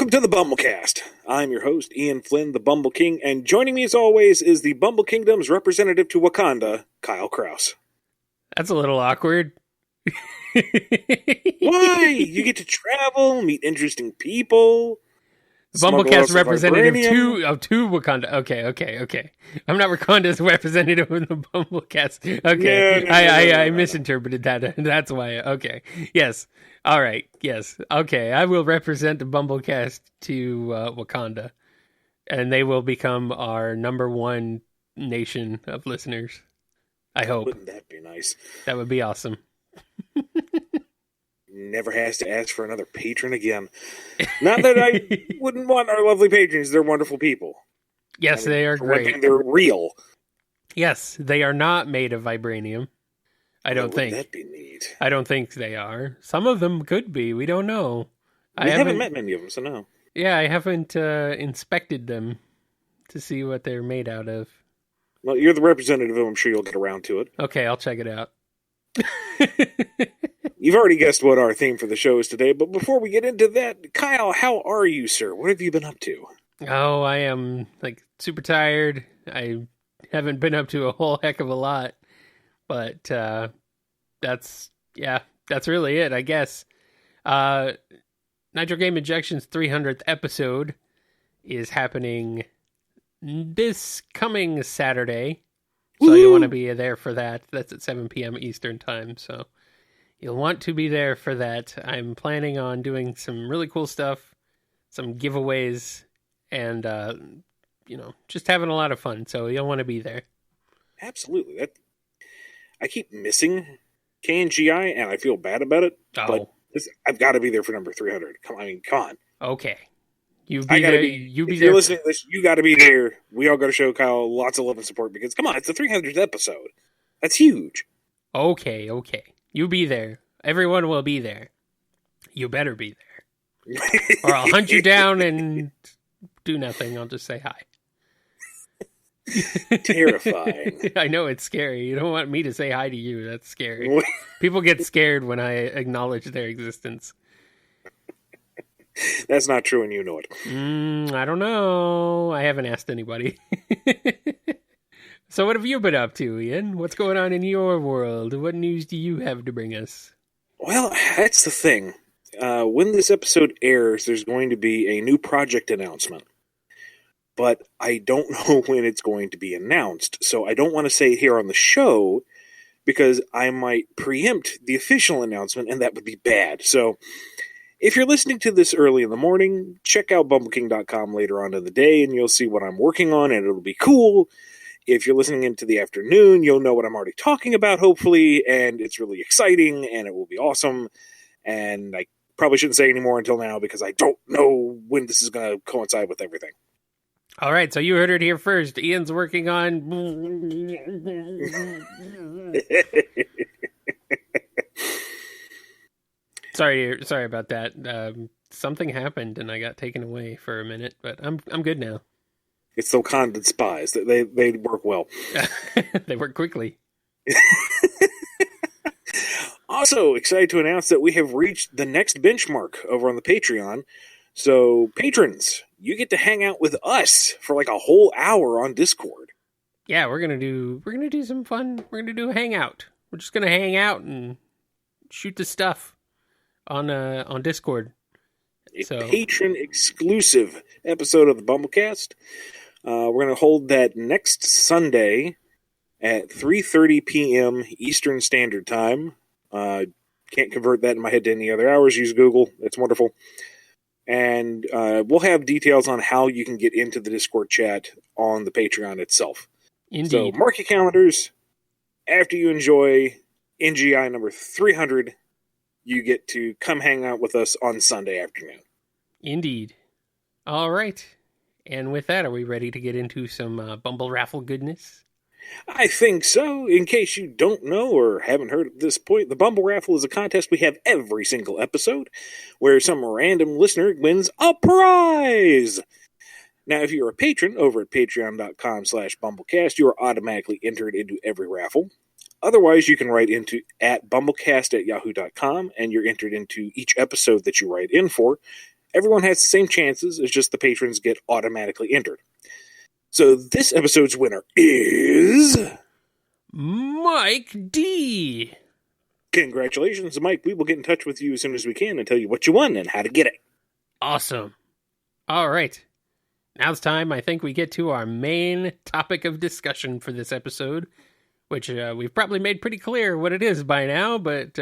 Welcome to the BumbleKast. I'm your host, Ian Flynn, the Bumble King, and joining me as always is the Bumble Kingdom's representative to Wakanda, Kyle Kraus. That's a little awkward. Why? You get to travel, meet interesting people. The BumbleKast representative to Wakanda. Okay. I'm not Wakanda's representative in the BumbleKast. Okay, yeah, I misinterpreted that. That's why. Okay, yes. All right, yes. Okay, I will represent the BumbleKast to Wakanda, and they will become our number one nation of listeners. I hope. Wouldn't that be nice? That would be awesome. Never has to ask for another patron again. Not that I wouldn't want our lovely patrons. They're wonderful people. Yes, they are great. They're real. Yes, they are not made of vibranium. I don't think. Wouldn't that be neat? I don't think they are. Some of them could be. We don't know. I haven't met many of them, so no. Yeah, I haven't inspected them to see what they're made out of. Well, you're the representative. I'm sure you'll get around to it. Okay, I'll check it out. You've already guessed what our theme for the show is today, but before we get into that, Kyle, how are you, sir? What have you been up to? Oh, I am, super tired. I haven't been up to a whole heck of a lot, but that's really it, I guess. Nitro Game Injection's 300th episode is happening this coming Saturday, so you want to be there for that. That's at 7 p.m. Eastern Time, so you'll want to be there for that. I'm planning on doing some really cool stuff, some giveaways, and, just having a lot of fun. So you'll want to be there. Absolutely. I keep missing KNGI, and I feel bad about it. Oh. But I've got to be there for number 300. Come on. Okay. You be there. If you're listening to this, you got to be there. We all got to show Kyle lots of love and support because, come on, it's the 300th episode. That's huge. Okay. You be there. Everyone will be there. You better be there. Or I'll hunt you down and do nothing. I'll just say hi. Terrifying. I know, it's scary. You don't want me to say hi to you. That's scary. People get scared when I acknowledge their existence. That's not true, and you know it. I don't know. I haven't asked anybody. So what have you been up to, Ian? What's going on in your world? What news do you have to bring us? Well, that's the thing. When this episode airs, there's going to be a new project announcement. But I don't know when it's going to be announced, so I don't want to say it here on the show because I might preempt the official announcement, and that would be bad. So if you're listening to this early in the morning, check out bumbleking.com later on in the day, and you'll see what I'm working on, and it'll be cool. If you're listening into the afternoon, you'll know what I'm already talking about, hopefully, and it's really exciting, and it will be awesome. And I probably shouldn't say any more until now because I don't know when this is going to coincide with everything. All right, so you heard it here first. Ian's working on... Sorry about that. Something happened and I got taken away for a minute, but I'm good now. It's the Wakandan spies. They work well. They work quickly. Also, excited to announce that we have reached the next benchmark over on the Patreon. So, patrons, you get to hang out with us for a whole hour on Discord. Yeah, we're gonna do some fun. We're gonna do a hangout. We're just gonna hang out and shoot the stuff on Discord. A patron exclusive episode of the BumbleKast. We're going to hold that next Sunday at 3:30 p.m. Eastern Standard Time. Can't convert that in my head to any other hours. Use Google. It's wonderful. And we'll have details on how you can get into the Discord chat on the Patreon itself. Indeed. So mark your calendars. After you enjoy NGI number 300, you get to come hang out with us on Sunday afternoon. Indeed. All right. And with that, are we ready to get into some BumbleRaffle goodness? I think so. In case you don't know or haven't heard at this point, the BumbleRaffle is a contest we have every single episode where some random listener wins a prize. Now, if you're a patron over at patreon.com/BumbleKast, you are automatically entered into every raffle. Otherwise, you can write into @BumbleKast@yahoo.com, and you're entered into each episode that you write in for. Everyone has the same chances, it's just the patrons get automatically entered. So this episode's winner is... Mike D. Congratulations, Mike. We will get in touch with you as soon as we can and tell you what you won and how to get it. Awesome. All right. Now it's time, I think, we get to our main topic of discussion for this episode, which we've probably made pretty clear what it is by now, but...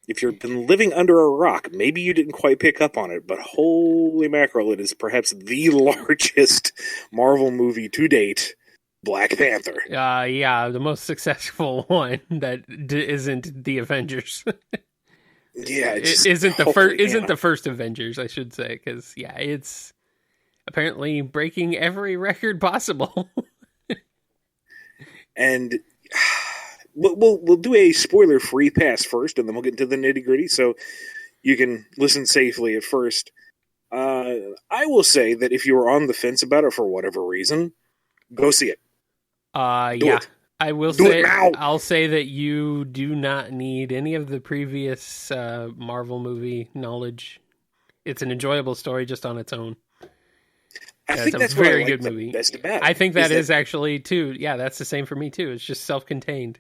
If you've been living under a rock, maybe you didn't quite pick up on it, but holy mackerel, it is perhaps the largest Marvel movie to date, Black Panther. Yeah, the most successful one that isn't the Avengers. Yeah, it isn't the first Avengers, I should say, because it's apparently breaking every record possible. And we'll do a spoiler-free pass first, and then we'll get into the nitty-gritty, so you can listen safely at first. I will say that if you were on the fence about it for whatever reason, go see it. It. I will say, I'll say that you do not need any of the previous Marvel movie knowledge. It's an enjoyable story just on its own. I think that's a very good movie. Best about it. I think that is actually too. Yeah, that's the same for me too. It's just self-contained.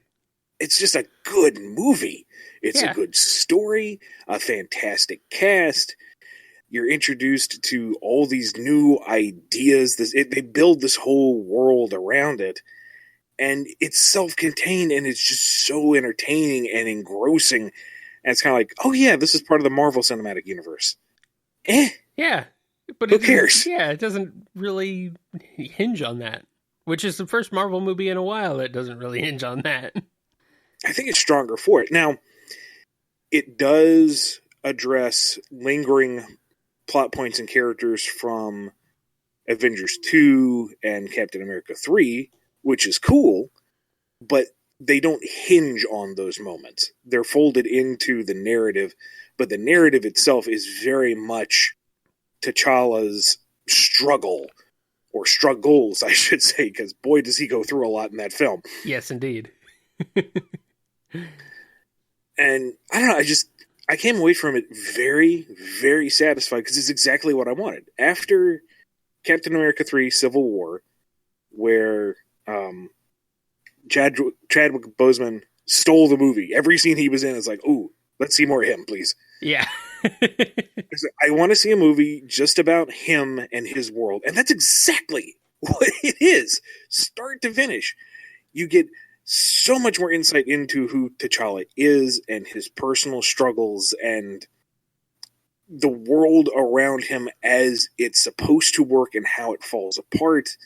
It's just a good movie. It's a good story, a fantastic cast. You're introduced to all these new ideas. They build this whole world around it. And it's self-contained, and it's just so entertaining and engrossing. And it's kind of like, oh yeah, this is part of the Marvel Cinematic Universe. Yeah. But who cares? Yeah, it doesn't really hinge on that. Which is the first Marvel movie in a while that doesn't really hinge on that. I think it's stronger for it. Now, it does address lingering plot points and characters from Avengers 2 and Captain America 3, which is cool, but they don't hinge on those moments. They're folded into the narrative, but the narrative itself is very much T'Challa's struggle, or struggles, I should say, because boy, does he go through a lot in that film. Yes, indeed. And I don't know, I came away from it very, very satisfied, because it's exactly what I wanted. After Captain America 3 Civil War, where Chadwick Boseman stole the movie. Every scene he was in is like, ooh, let's see more of him, please. Yeah. I want to see a movie just about him and his world. And that's exactly what it is. Start to finish. You get so much more insight into who T'Challa is and his personal struggles and the world around him as it's supposed to work and how it falls apart.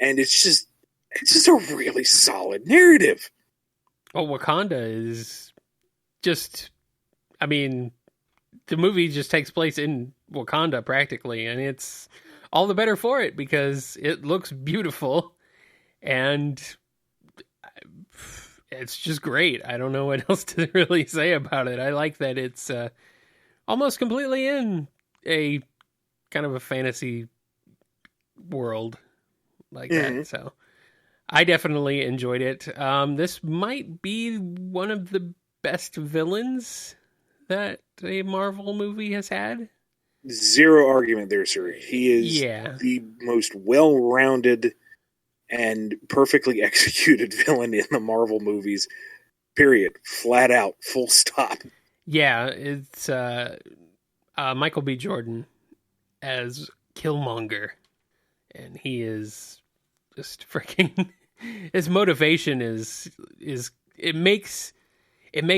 And it's just a really solid narrative. Well, Wakanda is just, I mean, the movie just takes place in Wakanda practically, and it's all the better for it because it looks beautiful and it's just great. I don't know what else to really say about it. I like that it's almost completely in a kind of a fantasy world like that. So I definitely enjoyed it. This might be one of the best villains that a Marvel movie has had. Zero argument there, sir. He is the most well-rounded and perfectly executed villain in the Marvel movies. Period. Flat out. Full stop. Yeah, it's Michael B. Jordan as Killmonger. And he is just freaking... His motivation is it makes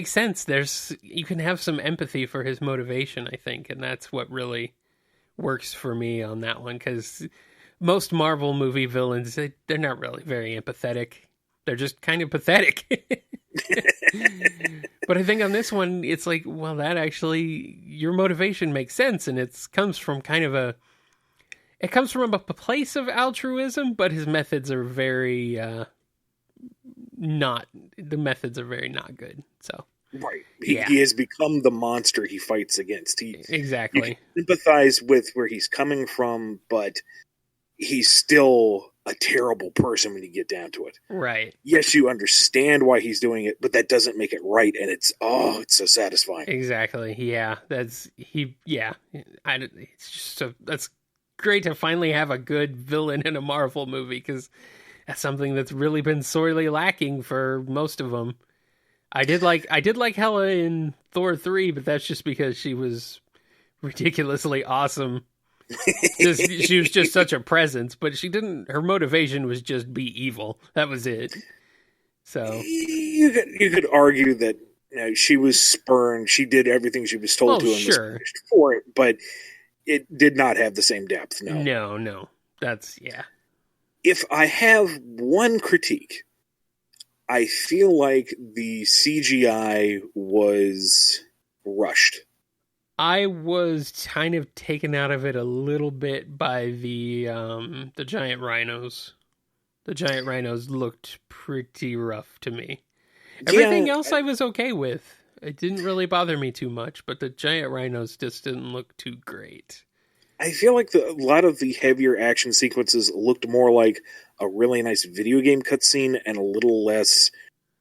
sense. You can have some empathy for his motivation, I think, and that's what really works for me on that one, because most Marvel movie villains, they're not really very empathetic. They're just kind of pathetic. But I think on this one, it's like, well, that actually, your motivation makes sense, and it comes from a place of altruism, but his methods are very not good. So right, he has become the monster he fights against. Exactly. You can sympathize with where he's coming from, but he's still a terrible person when you get down to it. Right. Yes, you understand why he's doing it, but that doesn't make it right, and it's so satisfying. Exactly. Yeah. It's just that's great to finally have a good villain in a Marvel movie, because that's something that's really been sorely lacking for most of them. I did like Hela in Thor 3, but that's just because she was ridiculously awesome. She was just such a presence, but her motivation was just be evil. That was it. So you could argue that she was spurned. She did everything she was told to and was punished for it, but it did not have the same depth. No. That's, yeah. If I have one critique, I feel like the CGI was rushed. I was kind of taken out of it a little bit by the giant rhinos. The giant rhinos looked pretty rough to me. Everything else I was okay with. It didn't really bother me too much, but the giant rhinos just didn't look too great. I feel like a lot of the heavier action sequences looked more like a really nice video game cutscene and a little less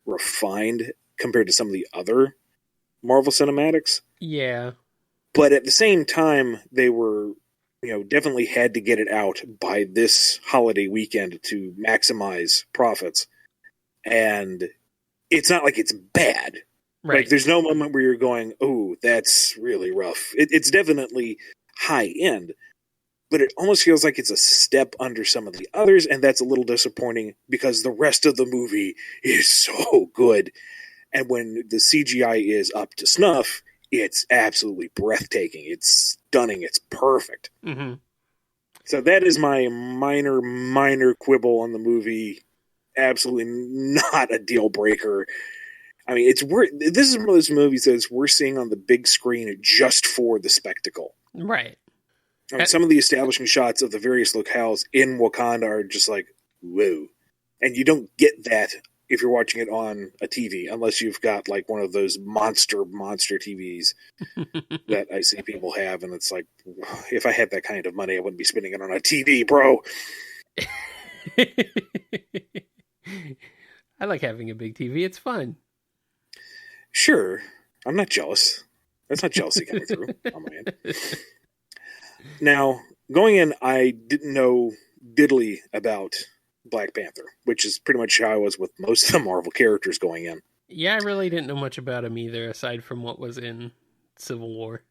refined compared to some of the other Marvel cinematics. Yeah. But at the same time, they were, definitely had to get it out by this holiday weekend to maximize profits. And it's not like it's bad. Right. Like, there's no moment where you're going, oh, that's really rough. It's definitely high end, but it almost feels like it's a step under some of the others, and that's a little disappointing because the rest of the movie is so good. And when the CGI is up to snuff, it's absolutely breathtaking. It's stunning. It's perfect. Mm-hmm. So that is my minor quibble on the movie. Absolutely not a deal breaker. I mean, this is one of those movies that we're seeing on the big screen just for the spectacle. Right. I mean, some of the establishing shots of the various locales in Wakanda are just like, whoa. And you don't get that if you're watching it on a TV, unless you've got like one of those monster TVs that I see people have. And it's like, if I had that kind of money, I wouldn't be spending it on a TV, bro. I like having a big TV. It's fun. Sure. I'm not jealous. That's not jealousy coming through on my end. Now, going in, I didn't know diddly about Black Panther, which is pretty much how I was with most of the Marvel characters going in. Yeah, I really didn't know much about him either, aside from what was in Civil War.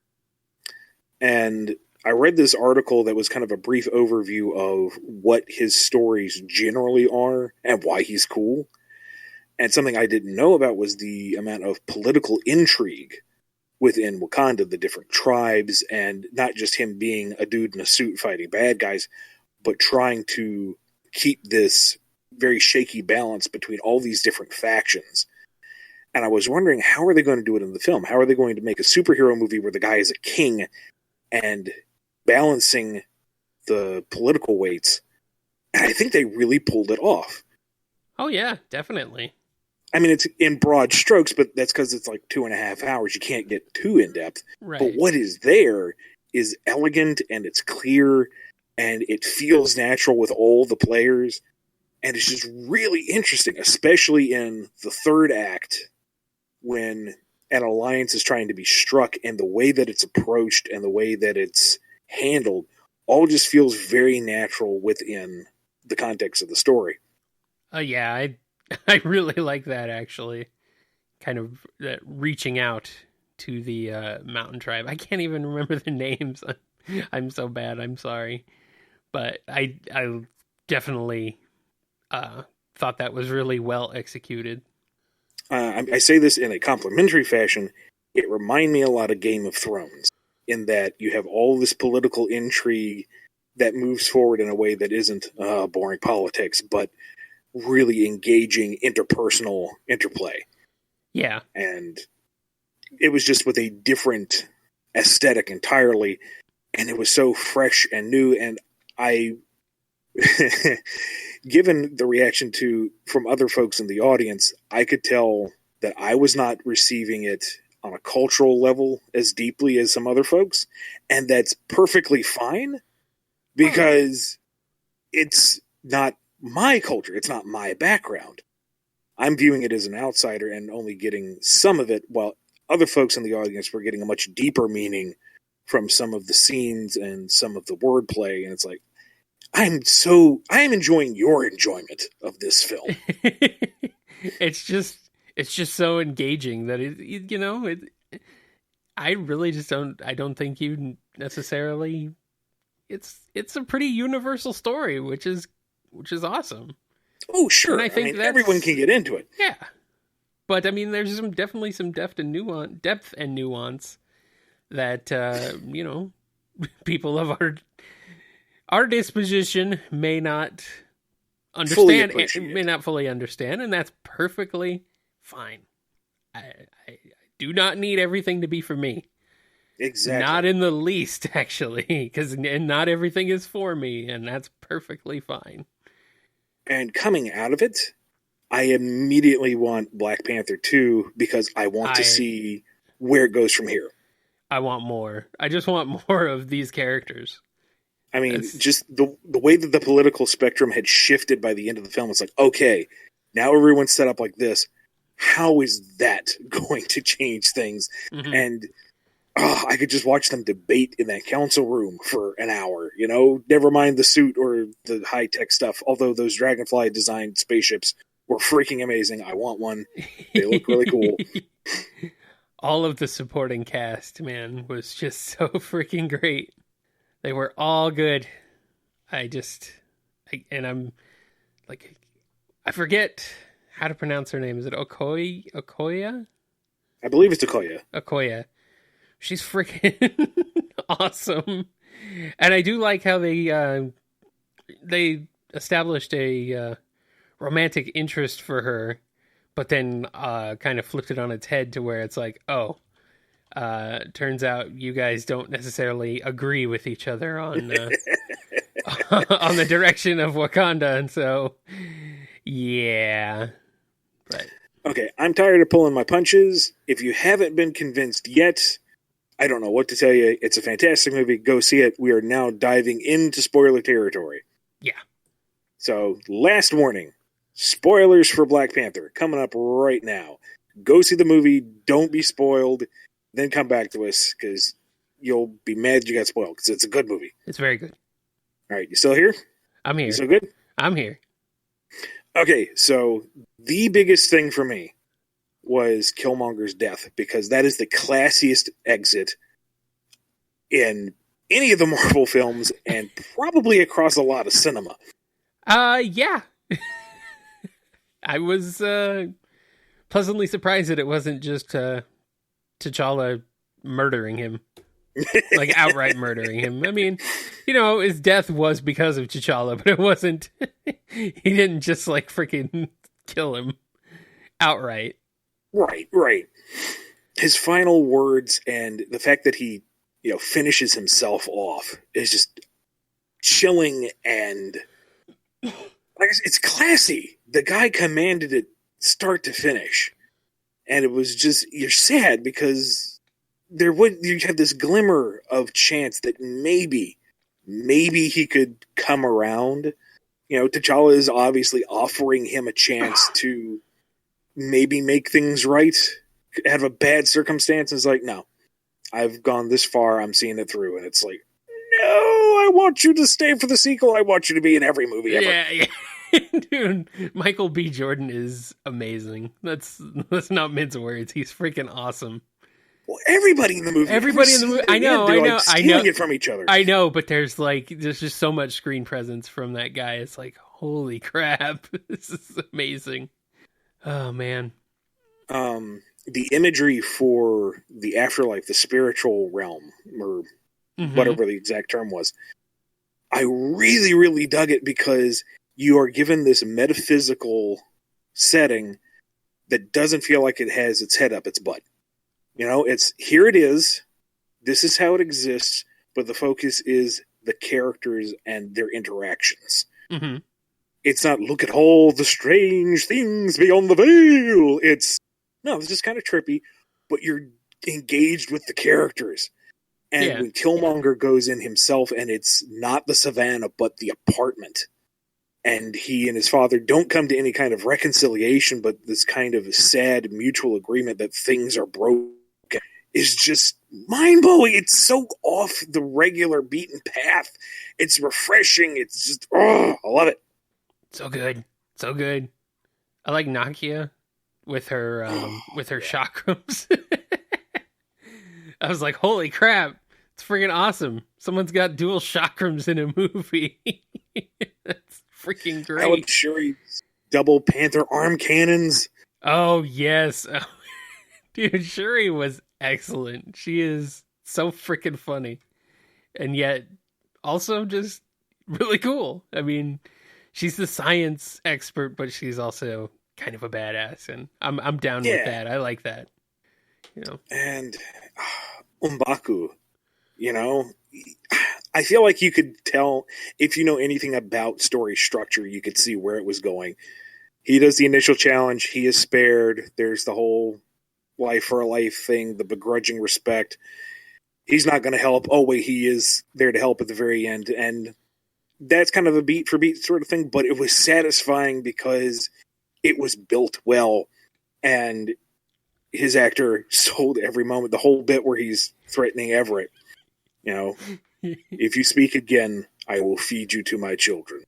And I read this article that was kind of a brief overview of what his stories generally are and why he's cool. And something I didn't know about was the amount of political intrigue within Wakanda, the different tribes, and not just him being a dude in a suit fighting bad guys, but trying to keep this very shaky balance between all these different factions. And I was wondering, how are they going to do it in the film? How are they going to make a superhero movie where the guy is a king and balancing the political weights? And I think they really pulled it off. Oh, yeah, definitely. I mean, it's in broad strokes, but that's because it's like 2.5 hours. You can't get too in-depth. Right. But what is there is elegant, and it's clear, and it feels natural with all the players. And it's just really interesting, especially in the third act, when an alliance is trying to be struck, and the way that it's approached and the way that it's handled all just feels very natural within the context of the story. Yeah, I really like that, actually. Kind of reaching out to the mountain tribe. I can't even remember the names. I'm so bad. I'm sorry. But I definitely thought that was really well executed. I say this in a complimentary fashion. It reminded me a lot of Game of Thrones, in that you have all this political intrigue that moves forward in a way that isn't boring politics, but really engaging interpersonal interplay. Yeah. And it was just with a different aesthetic entirely, and it was so fresh and new. And I, given the reaction from other folks in the audience, I could tell that I was not receiving it on a cultural level as deeply as some other folks, and that's perfectly fine, because it's not my culture. It's not my background. I'm viewing it as an outsider and only getting some of it, while other folks in the audience were getting a much deeper meaning from some of the scenes and some of the wordplay. And it's like, I am enjoying your enjoyment of this film. It's just so engaging that I really just don't think you necessarily, it's a pretty universal story, which is awesome. Oh, sure. And I think everyone can get into it. Yeah. But I mean, there's definitely some depth and nuance that, people of our disposition may not understand, may not fully understand, and that's perfectly fine. I do not need everything to be for me. Exactly. Not in the least, actually, because not everything is for me, and that's perfectly fine. And coming out of it, I immediately want Black Panther 2 because I want to see where it goes from here. I want more. I just want more of these characters. I mean, just the way that the political spectrum had shifted by the end of the film, it's like, okay, now everyone's set up like this. How is that going to change things? Mm-hmm. And I could just watch them debate in that council room for an hour, never mind the suit or the high-tech stuff, although those Dragonfly-designed spaceships were freaking amazing. I want one. They look really cool. All of the supporting cast, man, was just so freaking great. They were all good. I'm like, I forget how to pronounce her name. Is it Okoye? I believe it's Okoye. Okoye. She's freaking awesome. And I do like how they established a romantic interest for her, but then kind of flipped it on its head to where it's like, turns out you guys don't necessarily agree with each other on on the direction of Wakanda, and so yeah. But okay, I'm tired of pulling my punches. If you haven't been convinced yet, I don't know what to tell you. It's a fantastic movie. Go see it. We are now diving into spoiler territory. Yeah. So, last warning. Spoilers for Black Panther coming up right now. Go see the movie. Don't be spoiled. Then come back to us because you'll be mad you got spoiled because it's a good movie. It's very good. All right. You still here? I'm here. You still good? I'm here. Okay. So, the biggest thing for me was Killmonger's death, because that is the classiest exit in any of the Marvel films and probably across a lot of cinema. Yeah. I was pleasantly surprised that it wasn't just T'Challa murdering him. Like outright murdering him. I mean, his death was because of T'Challa, but it wasn't he didn't just like freaking kill him outright. Right. His final words and the fact that he, finishes himself off is just chilling, and it's classy. The guy commanded it start to finish, and it was just, you're sad because you had this glimmer of chance that maybe he could come around. T'Challa is obviously offering him a chance to maybe make things right, have a bad circumstance. It's like, no, I've gone this far, I'm seeing it through. And it's like, no, I want you to stay for the sequel. I want you to be in every movie ever. Yeah. Dude, Michael B. Jordan is amazing. Let's not mince words. He's freaking awesome. Well, everybody in the movie. I know. Stealing it from each other. I know, but there's just so much screen presence from that guy. It's like, holy crap. This is amazing. Oh, man. The imagery for the afterlife, the spiritual realm, or whatever the exact term was, I really, really dug it because you are given this metaphysical setting that doesn't feel like it has its head up its butt. It's, here it is, this is how it exists, but the focus is the characters and their interactions. Mm-hmm. It's not, look at all the strange things beyond the veil. It's just kind of trippy, but you're engaged with the characters. And when Killmonger goes in himself, and it's not the savannah, but the apartment, and he and his father don't come to any kind of reconciliation, but this kind of sad mutual agreement that things are broken is just mind-blowing. It's so off the regular beaten path. It's refreshing. It's just, I love it. So good. So good. I like Nakia with her chakrams. I was like, holy crap. It's freaking awesome. Someone's got dual chakrams in a movie. That's freaking great. I like Shuri's double Panther arm cannons. Oh, yes. Dude, Shuri was excellent. She is so freaking funny. And yet, also just really cool. I mean, she's the science expert, but she's also kind of a badass. And I'm down with that. I like that. You know. And M'Baku, you know, I feel like you could tell, if you know anything about story structure, you could see where it was going. He does the initial challenge. He is spared. There's the whole life for a life thing, the begrudging respect. He's not going to help. Oh, wait, he is there to help at the very end. And that's kind of a beat for beat sort of thing, but it was satisfying because it was built well. And his actor sold every moment. The whole bit where he's threatening Everett. You know, if you speak again, I will feed you to my children.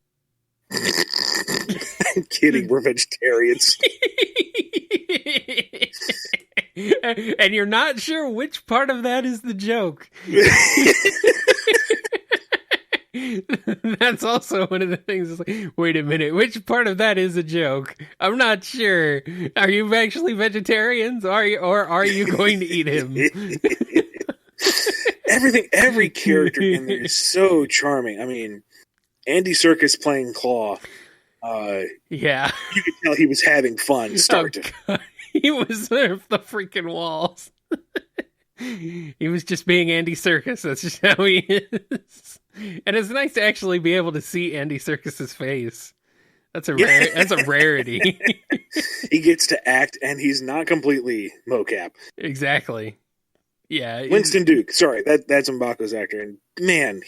I'm kidding, we're vegetarians. And you're not sure which part of that is the joke. That's also one of the things. It's like, wait a minute, which part of that is a joke? I'm not sure. Are you actually vegetarians? Or are you going to eat him? Every character in there is so charming. I mean, Andy Serkis playing Claw. Yeah, you could tell he was having fun. He was there for the freaking walls. He was just being Andy Serkis. That's just how he is. And it's nice to actually be able to see Andy Serkis's face. That's a rarity. He gets to act, and he's not completely mocap. Exactly. Yeah, Winston Duke. Sorry, that's M'Baku's actor, and man,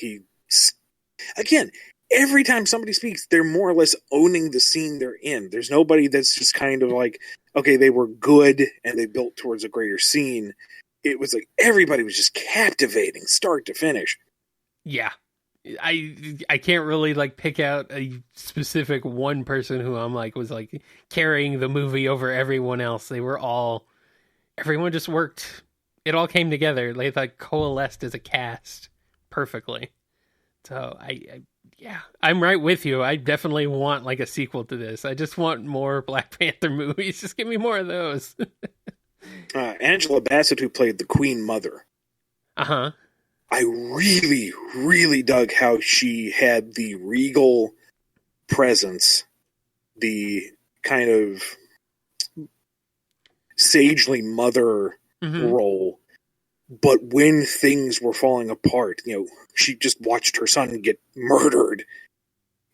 again, every time somebody speaks, they're more or less owning the scene they're in. There's nobody that's just kind of like, okay, they were good and they built towards a greater scene. It was like everybody was just captivating, start to finish. Yeah. I can't really like pick out a specific one person who I'm like was like carrying the movie over everyone else. Everyone just worked. It all came together. They like coalesced as a cast perfectly. So I'm right with you. I definitely want like a sequel to this. I just want more Black Panther movies. Just give me more of those. Angela Bassett, who played the Queen Mother. Uh-huh. I really, really dug how she had the regal presence, the kind of sagely mother role. But when things were falling apart, you know, she just watched her son get murdered.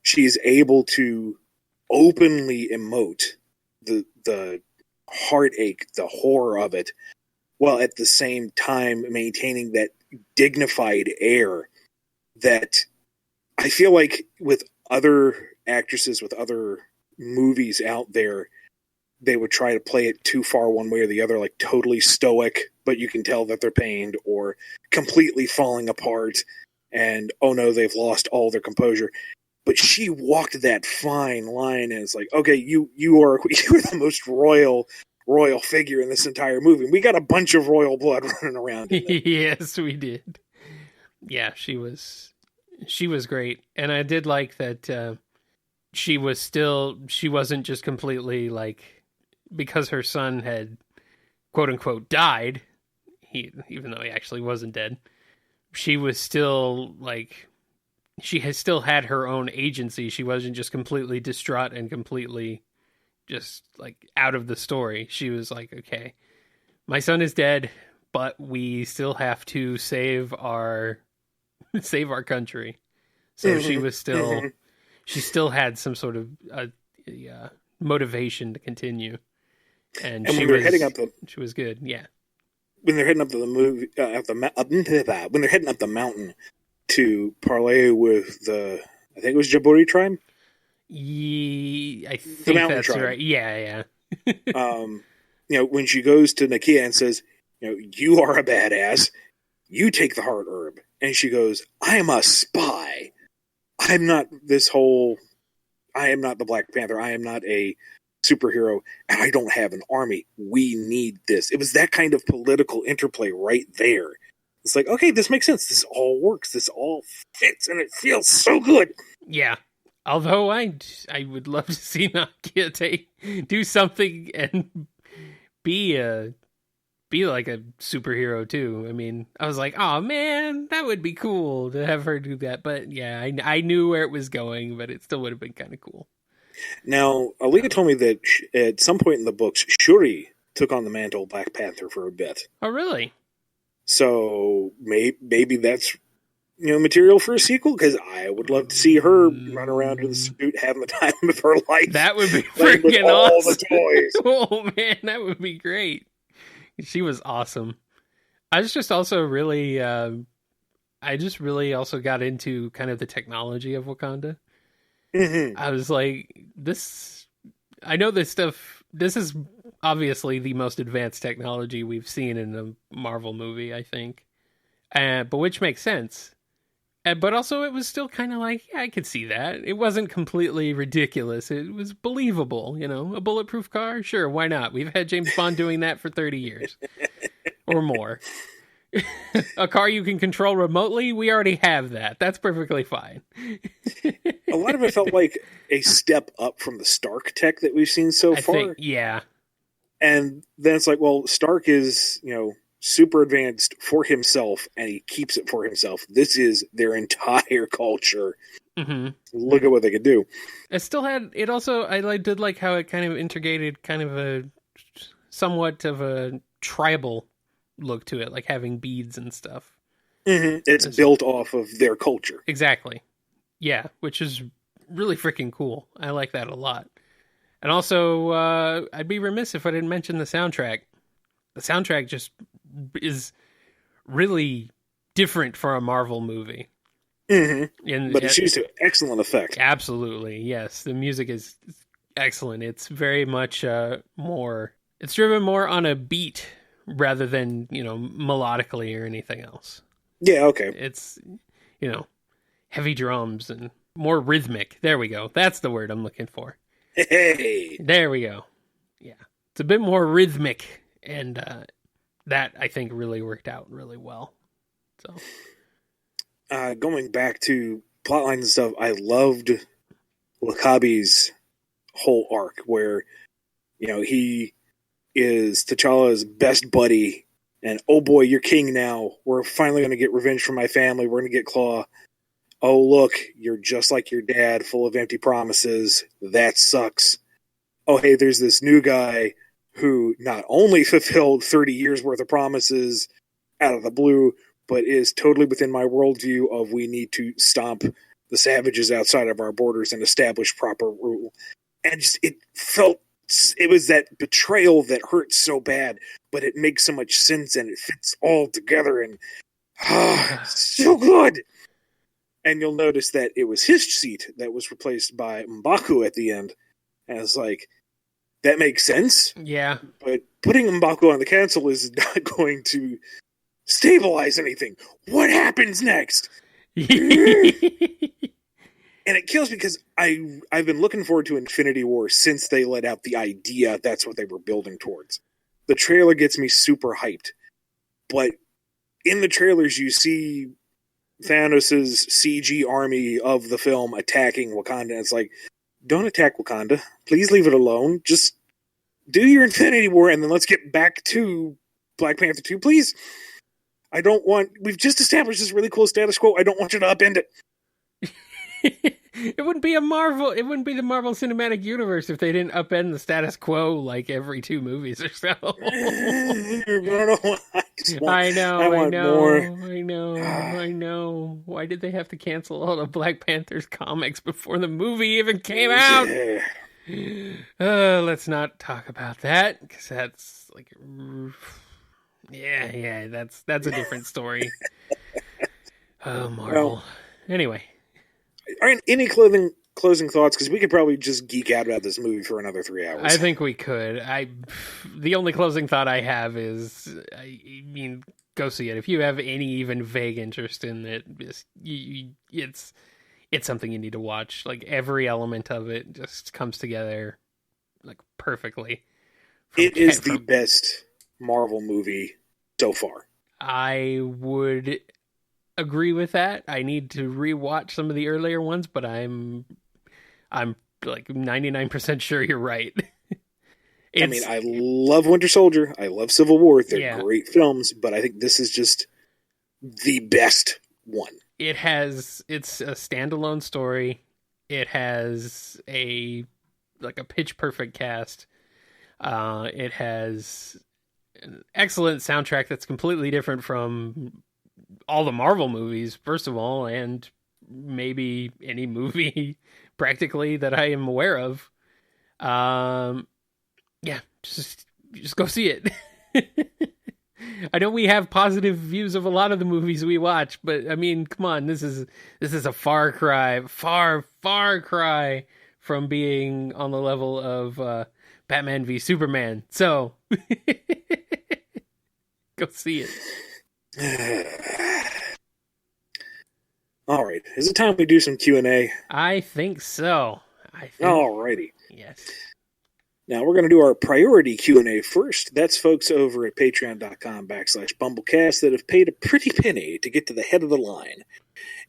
She's able to openly emote the heartache, the horror of it, while at the same time maintaining that dignified air that I feel like with other actresses, with other movies out there, they would try to play it too far one way or the other, like totally stoic, but you can tell that they're pained, or completely falling apart and, oh no, they've lost all their composure. But she walked that fine line, and it's like, okay, you are the most royal figure in this entire movie. We got a bunch of royal blood running around. Yes, we did. Yeah, she was great. And I did like that she wasn't just completely like, because her son had quote unquote died, even though he actually wasn't dead, she was still like, she has still had her own agency. She wasn't just completely distraught and completely just like out of the story. She was like, okay, my son is dead, but we still have to save our country. So she was still, she still had some sort of motivation to continue. And she was good. Yeah. When they're heading up to the movie, when they're heading up the mountain to parlay with I think it was Djibouti tribe. I think that's tribe. Right. Yeah. When she goes to Nakia and says, you are a badass, you take the heart herb. And she goes, I am a spy. I am not the Black Panther. I am not a superhero, and I don't have an army. We need this. It was that kind of political interplay right there. It's like, okay, this makes sense. This all works. This all fits, and it feels so good. Yeah. Although I would love to see Nakia do something and be like a superhero too. I mean, I was like, oh man, that would be cool to have her do that. But yeah, I knew where it was going, but it still would have been kind of cool. Now, Alika told me that at some point in the books, Shuri took on the mantle of Black Panther for a bit. Oh, really? So maybe that's material for a sequel, because I would love to see her run around in the suit having the time of her life. That would be freaking awesome. All the toys. Oh man, that would be great. She was awesome. I was just also really, also got into kind of the technology of Wakanda. Mm-hmm. I was like, I know this stuff, this is obviously the most advanced technology we've seen in a Marvel movie, I think. But which makes sense. But also it was still kind of like, yeah, I could see that. It wasn't completely ridiculous. It was believable, a bulletproof car? Sure, why not? We've had James Bond doing that for 30 years or more. A car you can control remotely? We already have that. That's perfectly fine. A lot of it felt like a step up from the Stark tech that we've seen so far. Yeah. And then it's like, well, Stark is, super advanced for himself, and he keeps it for himself. This is their entire culture. Mm-hmm. Look at what they could do. I did like how it kind of integrated kind of a somewhat of a tribal look to it, like having beads and stuff. Mm-hmm. It's built off of their culture. Exactly. Yeah, which is really freaking cool. I like that a lot. And also, I'd be remiss if I didn't mention the soundtrack. The soundtrack just is really different for a Marvel movie. Mm-hmm. But it's used to excellent effect. Absolutely, yes. The music is excellent. It's very much it's driven more on a beat rather than, melodically or anything else. Yeah, okay. It's, heavy drums and more rhythmic. There we go. That's the word I'm looking for. Hey! There we go. Yeah. It's a bit more rhythmic, and that, I think, really worked out really well. So, going back to plotlines and stuff, I loved W'Kabi's whole arc, where, he is T'Challa's best buddy, and oh boy, you're king now. We're finally going to get revenge for my family. We're going to get Claw. Oh, look, you're just like your dad, full of empty promises. That sucks. Oh, hey, there's this new guy who not only fulfilled 30 years worth of promises out of the blue, but is totally within my worldview of we need to stomp the savages outside of our borders and establish proper rule. And it was that betrayal that hurts so bad, but it makes so much sense and it fits all together, and so good. And you'll notice that it was his seat that was replaced by M'Baku at the end. And it's like, that makes sense. Yeah. But putting M'Baku on the council is not going to stabilize anything. What happens next? And it kills me because I've been looking forward to Infinity War since they let out the idea that's what they were building towards. The trailer gets me super hyped. But in the trailers, you see Thanos' CG army of the film attacking Wakanda. It's like, don't attack Wakanda. Please leave it alone. Just do your Infinity War and then let's get back to Black Panther 2, please. We've just established this really cool status quo. I don't want you to upend it. It wouldn't be the Marvel Cinematic Universe if they didn't upend the status quo like every 2 movies or so. I know. Why did they have to cancel all of Black Panther's comics before the movie even came out? Let's not talk about that, because that's like, that's a different story. Oh, Marvel. Anyway. Aren't any closing thoughts? Because we could probably just geek out about this movie for another 3 hours. I think we could. The only closing thought I have is, I mean, go see it. If you have any even vague interest in it, it's something you need to watch. Like, every element of it just comes together like perfectly. It is the best Marvel movie so far. I would agree with that. I need to rewatch some of the earlier ones, but I'm like 99% sure you're right. I mean, I love Winter Soldier. I love Civil War. They're great films, but I think this is just the best one. It's a standalone story. It has a pitch perfect cast. It has an excellent soundtrack that's completely different from all the Marvel movies, first of all, and maybe any movie practically that I am aware of. Yeah, just go see it. I know we have positive views of a lot of the movies we watch, but I mean, come on, this is a far cry from being on the level of Batman v Superman. So go see it. All right. Is it time we do some Q&A? I think so. All righty. Yes. Now, we're going to do our priority Q&A first. That's folks over at patreon.com/BumbleKast that have paid a pretty penny to get to the head of the line.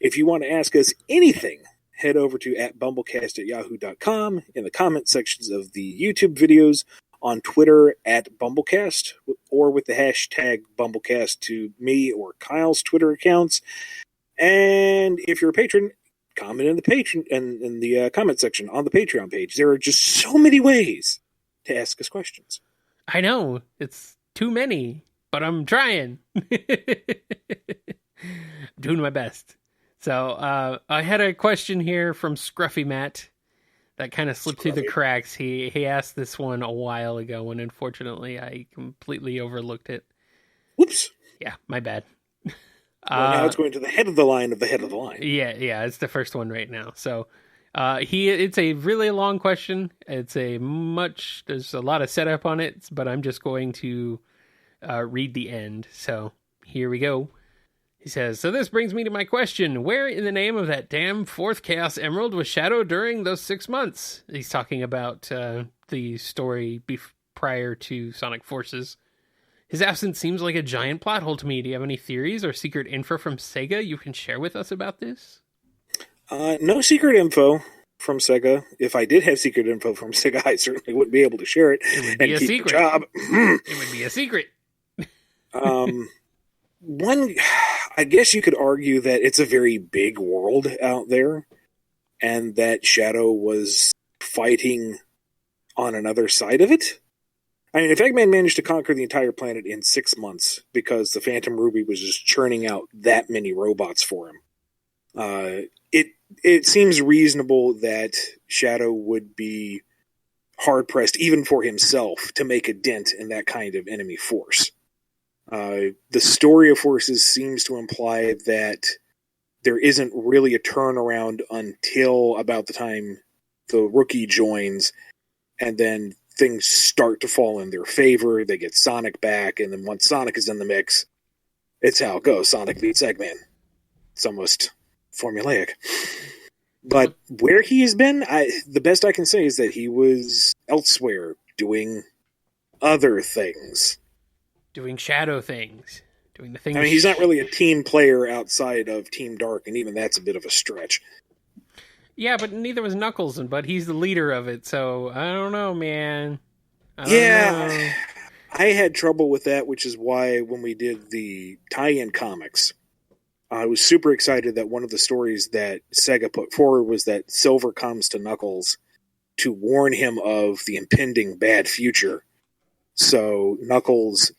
If you want to ask us anything, head over to @BumbleKast@yahoo.com, in the comment sections of the YouTube videos, on Twitter @BumbleKast, or with the hashtag BumbleKast to me or Kyle's Twitter accounts. And if you're a patron, comment in the comment section on the Patreon page. There are just so many ways to ask us questions. I know, it's too many, but I'm trying. Doing my best. So I had a question here from ScruffyMatt that kind of slipped through the cracks. He asked this one a while ago, and unfortunately I completely overlooked it. Whoops. Yeah, my bad. Well, now it's going to the head of the line of the head of the line. Yeah, it's the first one right now. So it's a really long question. There's a lot of setup on it, but I'm just going to read the end. So here we go. He says, so this brings me to my question. Where in the name of that damn fourth Chaos Emerald was Shadow during those 6 months? He's talking about the story prior to Sonic Forces. His absence seems like a giant plot hole to me. Do you have any theories or secret info from Sega you can share with us about this? No secret info from Sega. If I did have secret info from Sega, I certainly wouldn't be able to share it. It would be a secret. Job. It would be a secret. I guess you could argue that it's a very big world out there, and that Shadow was fighting on another side of it. I mean, if Eggman managed to conquer the entire planet in 6 months because the Phantom Ruby was just churning out that many robots for him, it seems reasonable that Shadow would be hard-pressed, even for himself, to make a dent in that kind of enemy force. The story of Forces seems to imply that there isn't really a turnaround until about the time the Rookie joins, and then things start to fall in their favor. They get Sonic back, and then once Sonic is in the mix, it's how it goes. Sonic beats Eggman. It's almost formulaic. But where he has been, the best I can say is that he was elsewhere doing other things. Doing Shadow things. Doing the things. I mean, he's not really a team player outside of Team Dark, and even that's a bit of a stretch. Yeah, but neither was Knuckles, but he's the leader of it, so I don't know, man. I had trouble with that, which is why when we did the tie-in comics, I was super excited that one of the stories that Sega put forward was that Silver comes to Knuckles to warn him of the impending bad future. So Knuckles,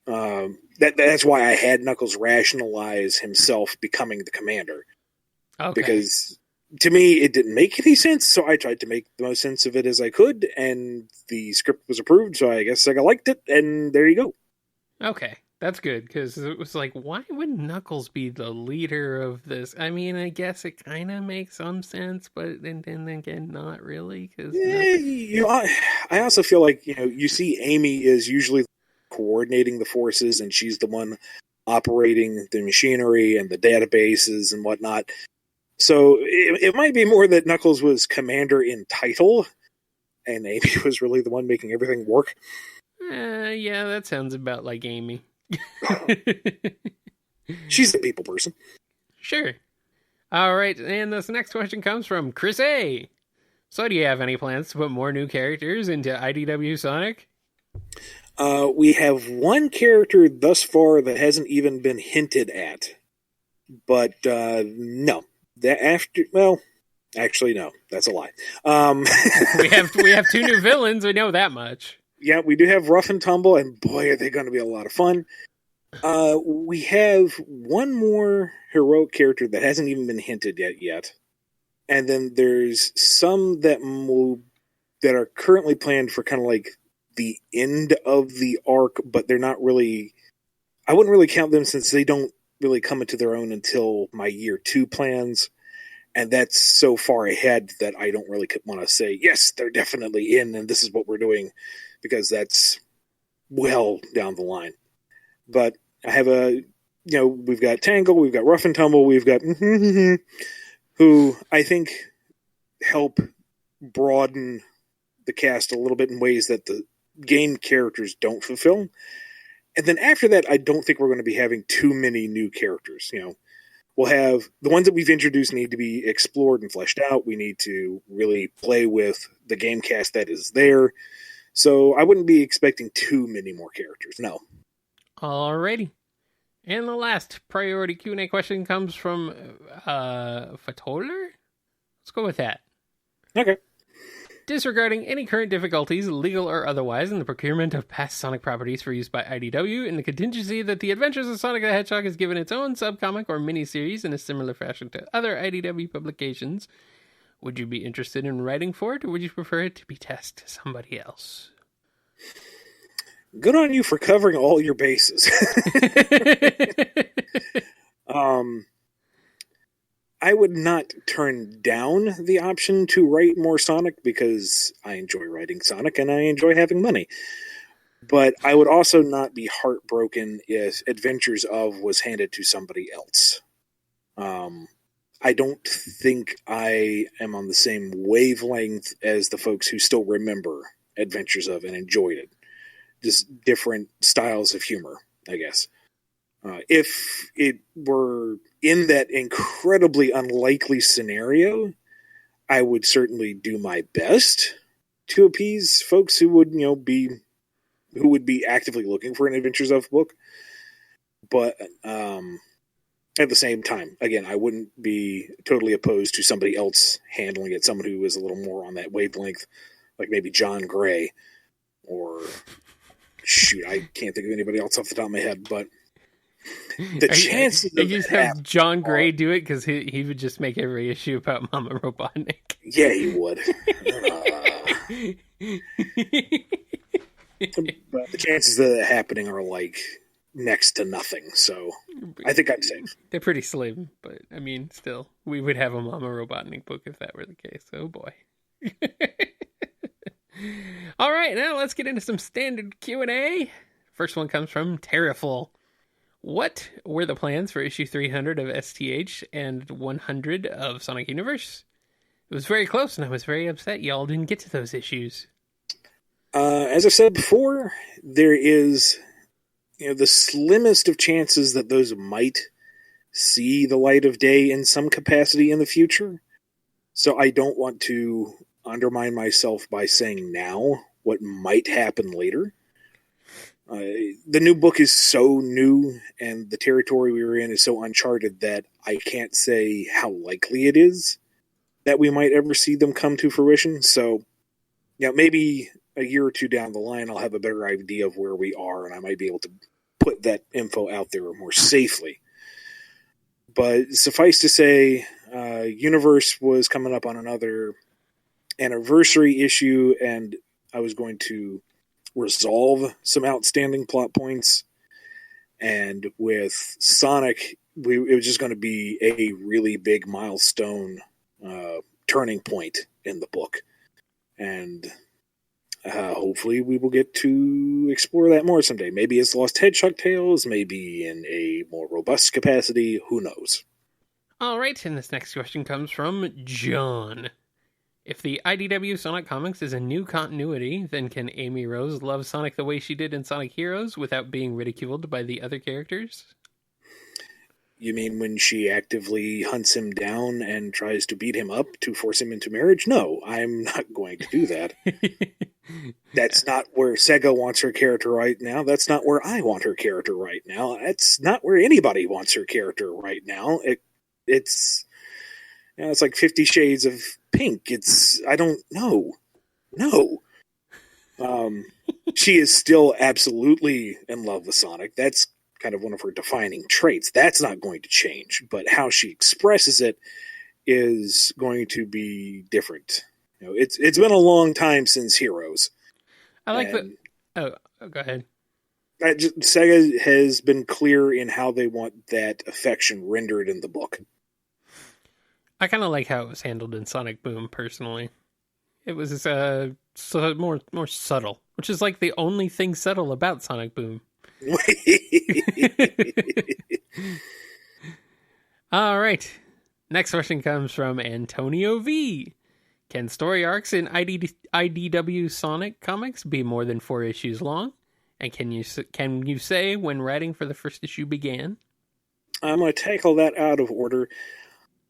that's why I had Knuckles rationalize himself becoming the commander. Okay. Because to me, it didn't make any sense, so I tried to make the most sense of it as I could, and the script was approved, so I guess Sega liked it, and there you go. Okay. That's good, because it was like, why would Knuckles be the leader of this? I mean, I guess it kind of makes some sense, but then again, not really. I also feel like, you see Amy is usually coordinating the forces, and she's the one operating the machinery and the databases and whatnot. So it might be more that Knuckles was commander in title, and Amy was really the one making everything work. Yeah, that sounds about like Amy. She's a people person. Sure. All right, and this next question comes from Chris A. So do you have any plans to put more new characters into IDW Sonic? We have one character thus far that hasn't even been hinted at. But no. Actually, no. That's a lie. We have two new villains. We know that much. Yeah, we do have Rough and Tumble, and boy, are they going to be a lot of fun. We have one more heroic character that hasn't even been hinted at yet. And then there's some that are currently planned for kind of like the end of the arc, but they're not really... I wouldn't really count them since they don't really come into their own until my year 2 plans. And that's so far ahead that I don't really want to say, yes, they're definitely in, and this is what we're doing, because that's well down the line. But I have we've got Tangle, we've got Rough and Tumble, we've got who I think help broaden the cast a little bit in ways that the game characters don't fulfill. And then after that, I don't think we're going to be having too many new characters. We'll have the ones that we've introduced need to be explored and fleshed out. We need to really play with the game cast that is there. So I wouldn't be expecting too many more characters. No. Alrighty. And the last priority Q&A question comes from Fatoler? Let's go with that. Okay. Disregarding any current difficulties, legal or otherwise, in the procurement of past Sonic properties for use by IDW, in the contingency that the Adventures of Sonic the Hedgehog is given its own subcomic or miniseries in a similar fashion to other IDW publications, would you be interested in writing for it, or would you prefer it to be tasked to somebody else? Good on you for covering all your bases. I would not turn down the option to write more Sonic because I enjoy writing Sonic and I enjoy having money. But I would also not be heartbroken if Adventures of was handed to somebody else. I don't think I am on the same wavelength as the folks who still remember Adventures of and enjoyed it. Just different styles of humor, I guess. If it were in that incredibly unlikely scenario, I would certainly do my best to appease folks who would, be actively looking for an Adventures of book. But at the same time, again, I wouldn't be totally opposed to somebody else handling it, someone who is a little more on that wavelength, like maybe John Gray, or shoot, I can't think of anybody else off the top of my head, but the chances of just have John Gray do it, because he would just make every issue about Mama Robotnik. Yeah, he would. But the chances of that happening are like next to nothing, so I think I'm safe. They're pretty slim, but I mean, still, we would have a Mama Robotnik book if that were the case. Oh boy. All right, now let's get into some standard Q&A. First one comes from Terriful. What were the plans for issue 300 of STH and 100 of Sonic Universe? It was very close, and I was very upset y'all didn't get to those issues. As I said before, there is the slimmest of chances that those might see the light of day in some capacity in the future. So I don't want to undermine myself by saying now what might happen later. The new book is so new, and the territory we were in is so uncharted that I can't say how likely it is that we might ever see them come to fruition. So, maybe a year or two down the line, I'll have a better idea of where we are, and I might be able to put that info out there more safely. But suffice to say, Universe was coming up on another anniversary issue, and I was going to resolve some outstanding plot points. And with Sonic, it was just going to be a really big milestone turning point in the book. And hopefully we will get to explore that more someday. Maybe it's Lost Hedgehog Tales, maybe in a more robust capacity. Who knows? All right, and this next question comes from John. If the IDW Sonic comics is a new continuity, then can Amy Rose love Sonic the way she did in Sonic Heroes without being ridiculed by the other characters? You mean when she actively hunts him down and tries to beat him up to force him into marriage? No, I'm not going to do that. That's not where Sega wants her character right now. That's not where I want her character right now. That's not where anybody wants her character right now. It's like 50 Shades of Pink. I don't know. No. She is still absolutely in love with Sonic. That's kind of one of her defining traits. That's not going to change, but how she expresses it is going to be different. It's been a long time since Heroes. I like go ahead. Sega has been clear in how they want that affection rendered in the book. I kind of like how it was handled in Sonic Boom, personally. It was more subtle, which is like the only thing subtle about Sonic Boom. All right. Next question comes from Antonio V. Can story arcs in IDW Sonic comics be more than 4 issues long? And can you say when writing for the first issue began? I'm going to tackle that out of order.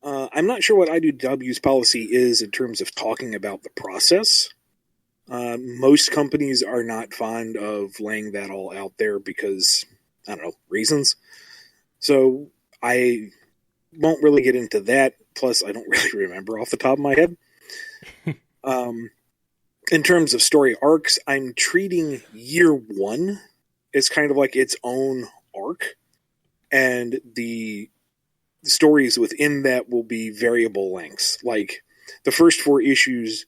I'm not sure what IDW's policy is in terms of talking about the process. Most companies are not fond of laying that all out there because, I don't know, reasons. So I won't really get into that. Plus, I don't really remember off the top of my head. In terms of story arcs, I'm treating year 1 as kind of like its own arc. And the stories within that will be variable lengths. Like, the first 4 issues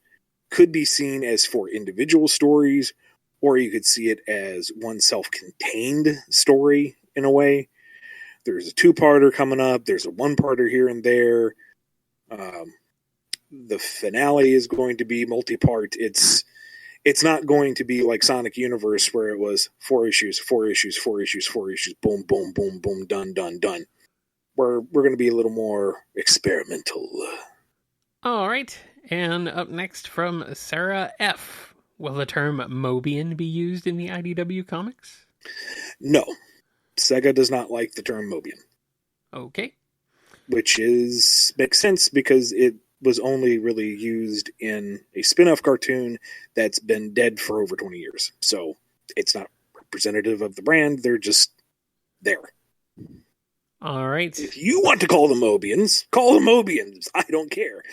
could be seen as 4 individual stories, or you could see it as one self-contained story in a way. There's a 2-parter coming up. There's a 1-parter here and there. The finale is going to be multi-part. It's not going to be like Sonic Universe where it was 4 issues, 4 issues, 4 issues, 4 issues, boom, boom, boom, boom, done, done, done. We're going to be a little more experimental. All right. And up next from Sarah F. Will the term mobian be used in the IDW comics? No. Sega does not like the term mobian. Okay. Which makes sense because it was only really used in a spin-off cartoon that's been dead for over 20 years. So it's not representative of the brand. They're just there. All right. If you want to call them Mobians, call them Mobians. I don't care.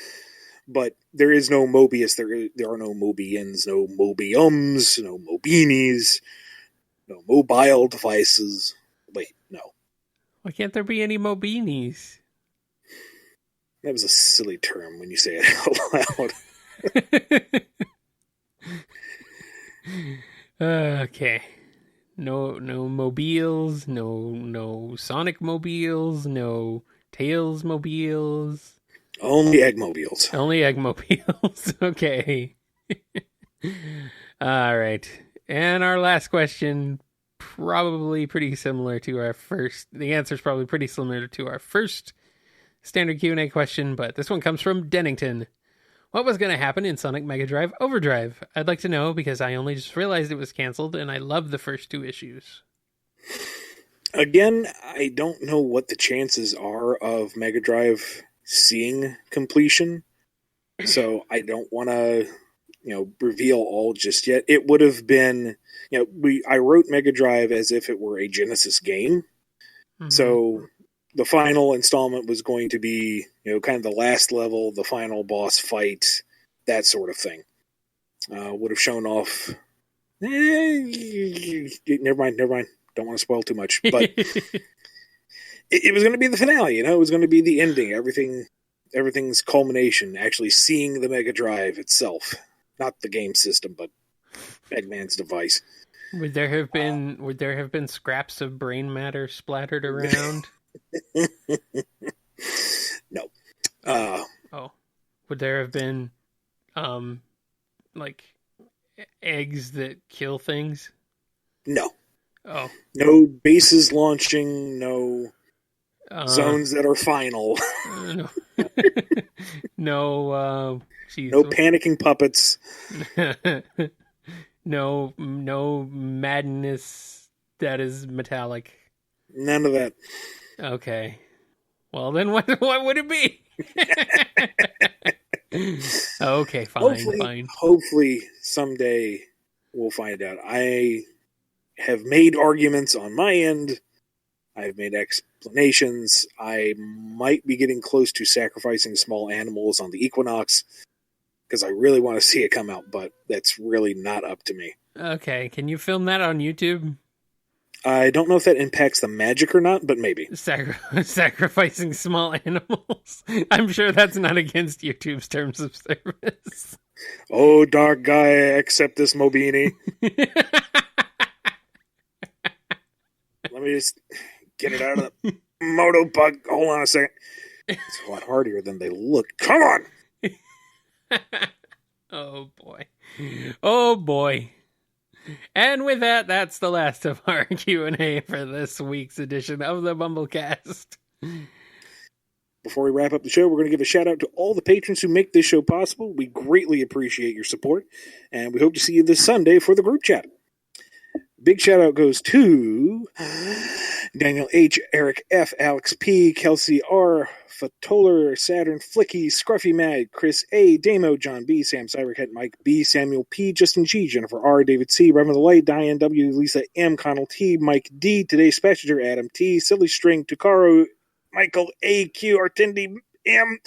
But there is no Mobius. There are no Mobians, no Mobiums, no Mobinis, no mobile devices. Wait, no. Why can't there be any Mobinis? That was a silly term when you say it out loud. Okay. No mobiles, no Sonic mobiles, no Tails mobiles. Only Eggmobiles. Only Eggmobiles. Okay. All right. And our last question, probably pretty similar to our first. The answer is probably pretty similar to our first standard Q&A question, but this one comes from Dennington. What was going to happen in Sonic Megadrive Overdrive? I'd like to know because I only just realized it was canceled and I love the first 2 issues. Again, I don't know what the chances are of Megadrive seeing completion, so I don't want to, reveal all just yet. It would have been, I wrote Megadrive as if it were a Genesis game, so the final installment was going to be, kind of the last level, the final boss fight, that sort of thing. Would have shown off. Never mind. Don't want to spoil too much, but it was going to be the finale. It was going to be the ending. Everything's culmination. Actually, seeing the Mega Drive itself, not the game system, but Eggman's device. Would there have been scraps of brain matter splattered around? No. Would there have been like eggs that kill things? No. Oh. No bases launching, no zones that are final. No. No panicking puppets. No madness that is metallic. None of that. Okay. Well, then what would it be? Okay, fine. Hopefully someday we'll find out. I have made arguments on my end. I've made explanations. I might be getting close to sacrificing small animals on the equinox because I really want to see it come out, but that's really not up to me. Okay, can you film that on YouTube? I don't know if that impacts the magic or not, but maybe. Sacrificing small animals? I'm sure that's not against YouTube's terms of service. Oh, dark guy, accept this Mobini. Let me just get it out of the moto bug. Hold on a second. It's a lot harder than they look. Come on! Oh, boy. And with that, that's the last of our Q&A for this week's edition of the BumbleKast. Before we wrap up the show, we're going to give a shout out to all the patrons who make this show possible. We greatly appreciate your support, and we hope to see you this Sunday for the group chat. Big shout out goes to Daniel H., Eric F., Alex P., Kelsey R., Fatoler, Saturn, Flicky, ScruffyMatt, Chris A., Damo, John B., Sam Cybercat, Mike B., Samuel P., Justin G., Jennifer R., David C., Reverend the Light, Diane W., Lisa M., Connell T., Mike D., Today's Passenger, Adam T., Silly String, Tucaro, Michael A. Q., Artindi M.,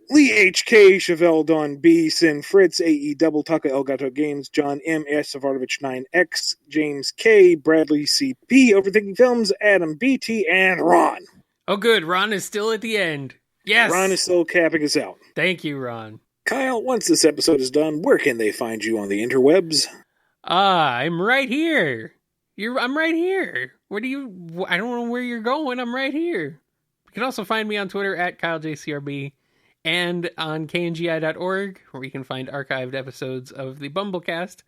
Lee H.K., Chevelle, Don B., Sin Fritz, A.E. Double, Taka Elgato Games, John M., S. Savardovich 9X, James K., Bradley C.P., Overthinking Films, Adam B.T., and Ron. Oh, good. Ron is still at the end. Yes. Ron is still capping us out. Thank you, Ron. Kyle, once this episode is done, where can they find you on the interwebs? I'm right here. I'm right here. I don't know where you're going. I'm right here. You can also find me on Twitter at KyleJCRB and on kngi.org, where you can find archived episodes of the BumbleKast,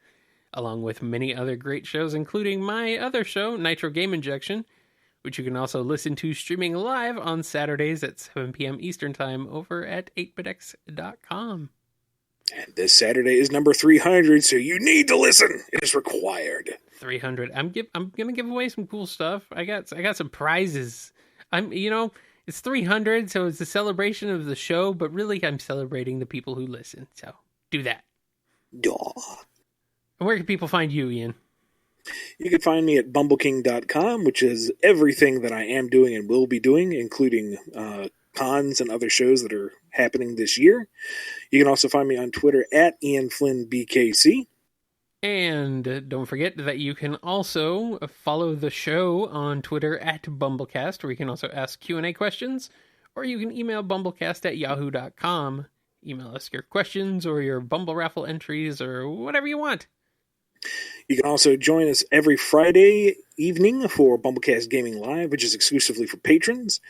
along with many other great shows, including my other show, Nitro Game Injection, which you can also listen to streaming live on Saturdays at 7 p.m. Eastern Time over at 8bitx.com. And this Saturday is number 300, so you need to listen. It is required. 300. I'm gonna give away some cool stuff. I got some prizes. It's 300, so it's a celebration of the show, but really I'm celebrating the people who listen. So do that. Duh. And where can people find you, Ian? You can find me at bumbleking.com, which is everything that I am doing and will be doing, including cons and other shows that are happening this year. You can also find me on Twitter at IanFlynnBKC. And don't forget that you can also follow the show on Twitter at BumbleKast, where you can also ask Q&A questions, or you can email bumblecast@yahoo.com. Email us your questions or your BumbleRaffle entries or whatever you want. You can also join us every Friday evening for BumbleKast Gaming Live, which is exclusively for patrons.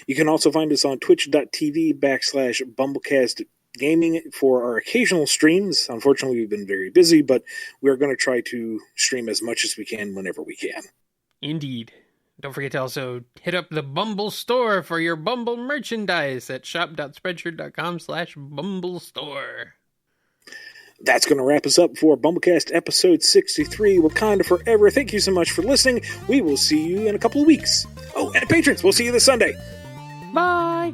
You can also find us on twitch.tv/BumbleKast Gaming for our occasional streams. Unfortunately, we've been very busy, but we're going to try to stream as much as we can whenever we can. Indeed. Don't forget to also hit up the Bumble store for your Bumble merchandise at shop.spreadshirt.com/BumbleStore. That's going to wrap us up for BumbleKast episode 63, Wakanda Forever. Thank you so much for listening. We will see you in a couple of weeks. Oh, and patrons, we'll see you this Sunday. Bye.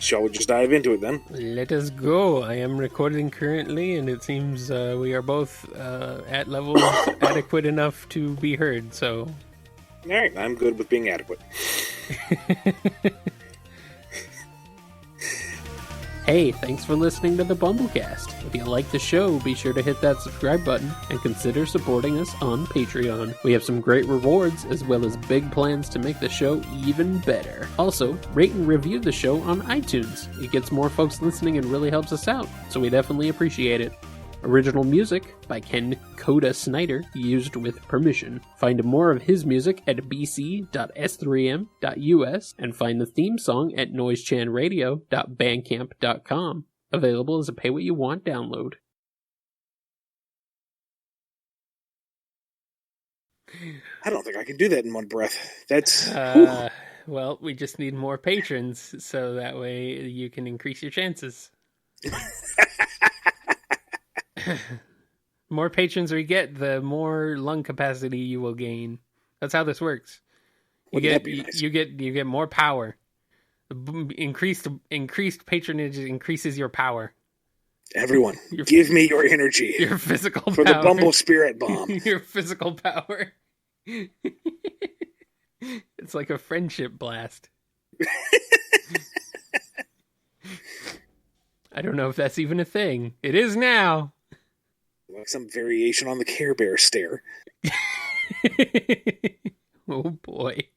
Shall we just dive into it then? Let us go. I am recording currently, and it seems we are both at levels adequate enough to be heard, so... All right, I'm good with being adequate. Hey, thanks for listening to the BumbleKast. If you like the show, be sure to hit that subscribe button and consider supporting us on Patreon. We have some great rewards, as well as big plans to make the show even better. Also, rate and review the show on iTunes. It gets more folks listening and really helps us out, so we definitely appreciate it. Original music by Ken Coda Snyder, used with permission. Find more of his music at bc.s3m.us and find the theme song at noisechanradio.bandcamp.com. Available as a pay-what-you-want download. I don't think I can do that in one breath. That's... Well, we just need more patrons, so that way you can increase your chances. More patrons we get, the more lung capacity you will gain. That's how this works. You get more power. Increased patronage increases your power. Everyone, give me your energy. Your physical power. For the Bumble Spirit Bomb. Your physical power. It's like a friendship blast. I don't know if that's even a thing. It is now. Like some variation on the Care Bear stare. Oh boy.